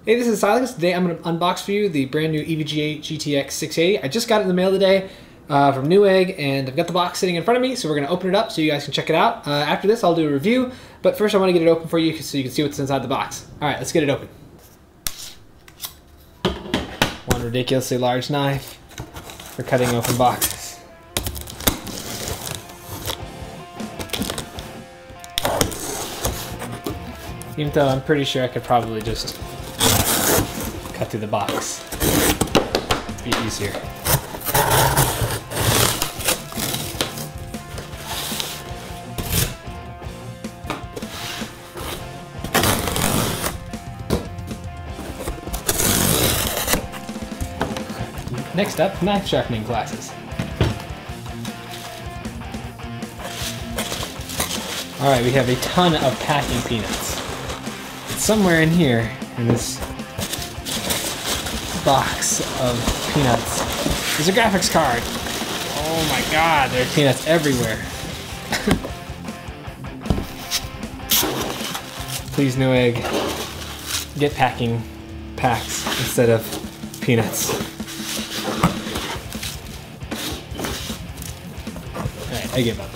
Hey, this is Silas. Today I'm going to unbox for you the brand new EVGA GTX 680. I just got it in the mail today from Newegg, and I've got the box sitting in front of me, so we're going to open it up so you guys can check it out. After this, I'll do a review, but first I want to get it open for you so you can see what's inside the box. All right, let's get it open. One ridiculously large knife for cutting open boxes. Even though I'm pretty sure I could probably just cut through the box. Be easier. Next up, knife sharpening glasses. Alright, we have a ton of packing peanuts. It's somewhere in here, in this box of peanuts, there's a graphics card. Oh my god, there are peanuts everywhere. Please, Newegg, get packing packs instead of peanuts. Alright, I give up.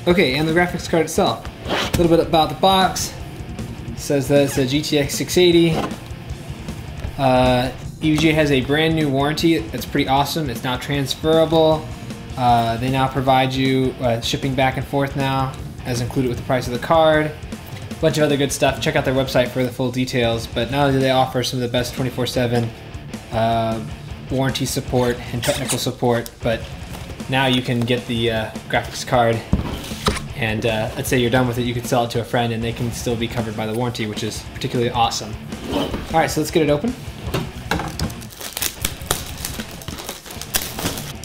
Okay, and the graphics card itself. A little bit about the box. It says that it's a GTX 680. EVGA has a brand new warranty that's pretty awesome. It's now transferable. They now provide you shipping back and forth now, as included with the price of the card. A bunch of other good stuff. Check out their website for the full details. But not only do they offer some of the best 24/7 warranty support and technical support, but now you can get the graphics card, and let's say you're done with it, you can sell it to a friend and they can still be covered by the warranty, which is particularly awesome. All right, so let's get it open.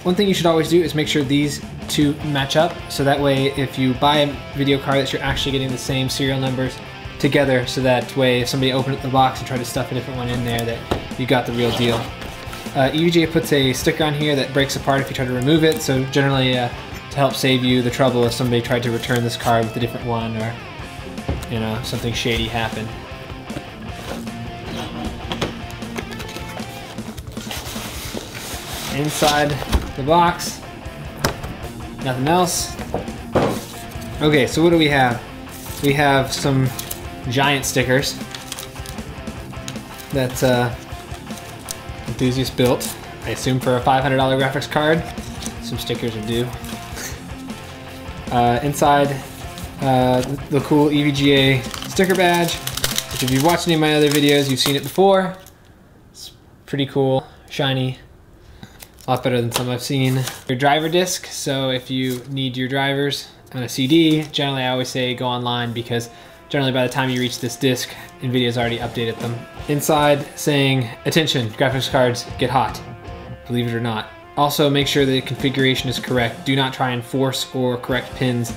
One thing you should always do is make sure these two match up, so that way if you buy a video card that you're actually getting the same serial numbers together, so that way if somebody opened up the box and tried to stuff a different one in there, that you got the real deal. EVGA puts a sticker on here that breaks apart if you try to remove it, so generally to help save you the trouble if somebody tried to return this card with a different one, or you know, something shady happened. Inside the box, nothing else. Okay, so what do we have? We have some giant stickers that enthusiast built, I assume for a $500 graphics card. Some stickers are due. Inside, the cool EVGA sticker badge, which if you've watched any of my other videos, you've seen it before. It's pretty cool, shiny. A lot better than some I've seen. Your driver disc, so if you need your drivers on a CD, generally I always say go online, because generally by the time you reach this disc, NVIDIA's already updated them. Inside saying, attention, graphics cards get hot, believe it or not. Also make sure the configuration is correct. Do not try and force or correct pins.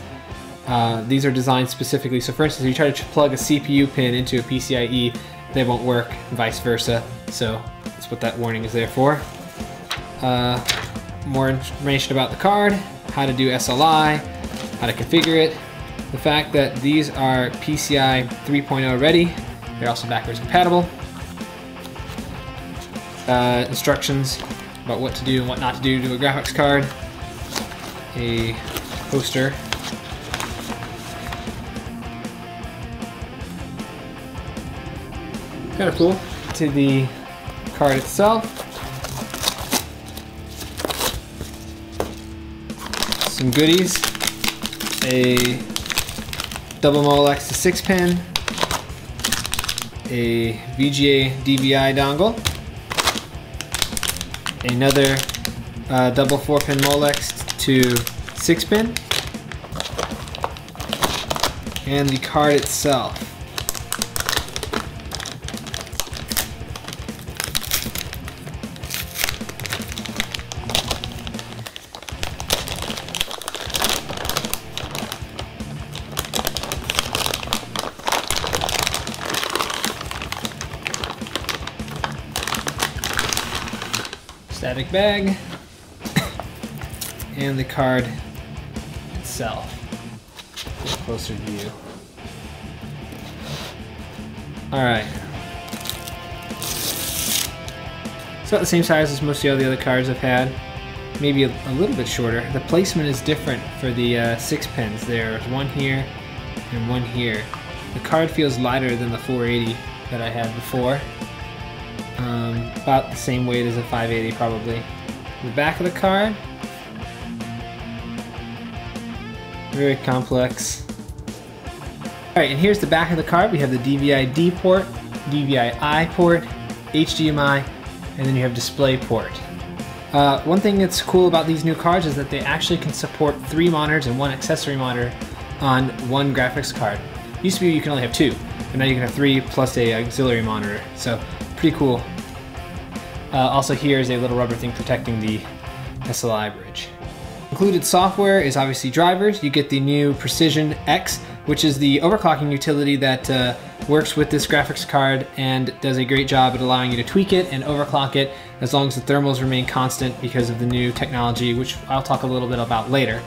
These are designed specifically, so for instance, if you try to plug a CPU pin into a PCIe, they won't work, and vice versa. So that's what that warning is there for. More information about the card, how to do SLI, how to configure it, the fact that these are PCI 3.0 ready, they're also backwards compatible, instructions about what to do and what not to do to a graphics card, a poster, kind of cool, to the card itself. Some goodies, a double Molex to 6-pin, a VGA DVI dongle, another double 4-pin Molex to 6-pin, and the card itself. Static bag, and the card itself. Closer view. All right. It's about the same size as most of the other cards I've had. Maybe a little bit shorter. The placement is different for the 6 pins. There's one here and one here. The card feels lighter than the 480 that I had before. About the same weight as a 580 probably. The back of the card, very complex. Alright, and here's the back of the card. We have the DVI-D port, DVI-I port, HDMI, and then you have display port. One thing that's cool about these new cards is that they actually can support 3 monitors and 1 accessory monitor on one graphics card. Used to be you can only have 2, but now you can have 3 plus a auxiliary monitor, so pretty cool. Also here is a little rubber thing protecting the SLI bridge. Included software is obviously drivers. You get the new Precision X, which is the overclocking utility that works with this graphics card and does a great job at allowing you to tweak it and overclock it as long as the thermals remain constant because of the new technology, which I'll talk a little bit about later.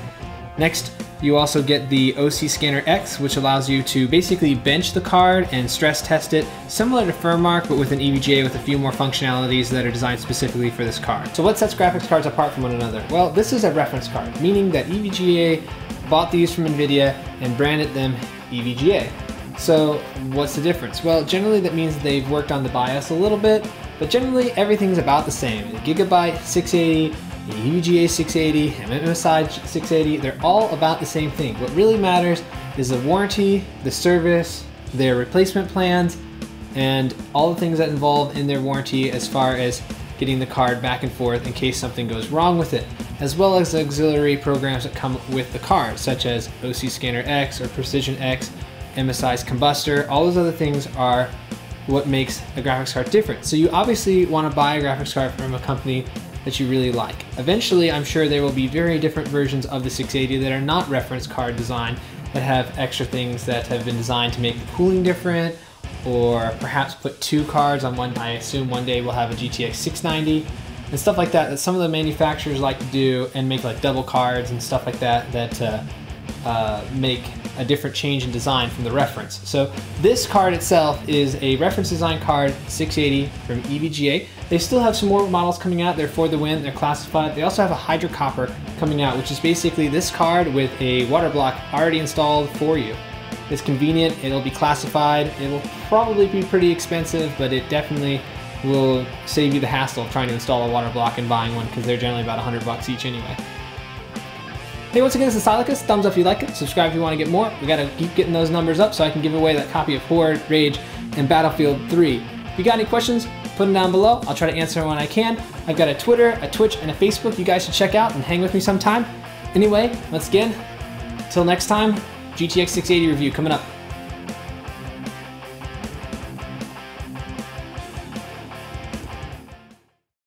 Next, you also get the OC Scanner X, which allows you to basically bench the card and stress test it, similar to FirmMark, but with an EVGA with a few more functionalities that are designed specifically for this card. So what sets graphics cards apart from one another? Well, this is a reference card, meaning that EVGA bought these from NVIDIA and branded them EVGA. So what's the difference? Well, generally that means they've worked on the BIOS a little bit, but generally everything's about the same. The Gigabyte 680, the EVGA 680, MSI 680, they're all about the same thing. What really matters is the warranty, the service, their replacement plans, and all the things that involve in their warranty as far as getting the card back and forth in case something goes wrong with it, as well as the auxiliary programs that come with the card, such as OC Scanner X or Precision X, MSI's Combustor. All those other things are what makes a graphics card different. So you obviously want to buy a graphics card from a company that you really like. Eventually, I'm sure there will be very different versions of the 680 that are not reference card design, that have extra things that have been designed to make the cooling different, or perhaps put 2 cards on one. I assume one day we'll have a GTX 690 and stuff like that, that some of the manufacturers like to do and make like double cards and stuff like that, that make a different change in design from the reference. So this card itself is a reference design card, 680 from EVGA. They still have some more models coming out. They're for the win, they're classified. They also have a Hydro Copper coming out, which is basically this card with a water block already installed for you. It's convenient, it'll be classified, it'll probably be pretty expensive, but it definitely will save you the hassle of trying to install a water block and buying one, because they're generally about $100 each anyway. Hey, once again, this is Silicus. Thumbs up if you like it. Subscribe if you want to get more. We gotta keep getting those numbers up so I can give away that copy of Horde, Rage, and Battlefield 3. If you got any questions, put them down below. I'll try to answer them when I can. I've got a Twitter, a Twitch, and a Facebook you guys should check out and hang with me sometime. Anyway, once again, until next time, GTX 680 review coming up.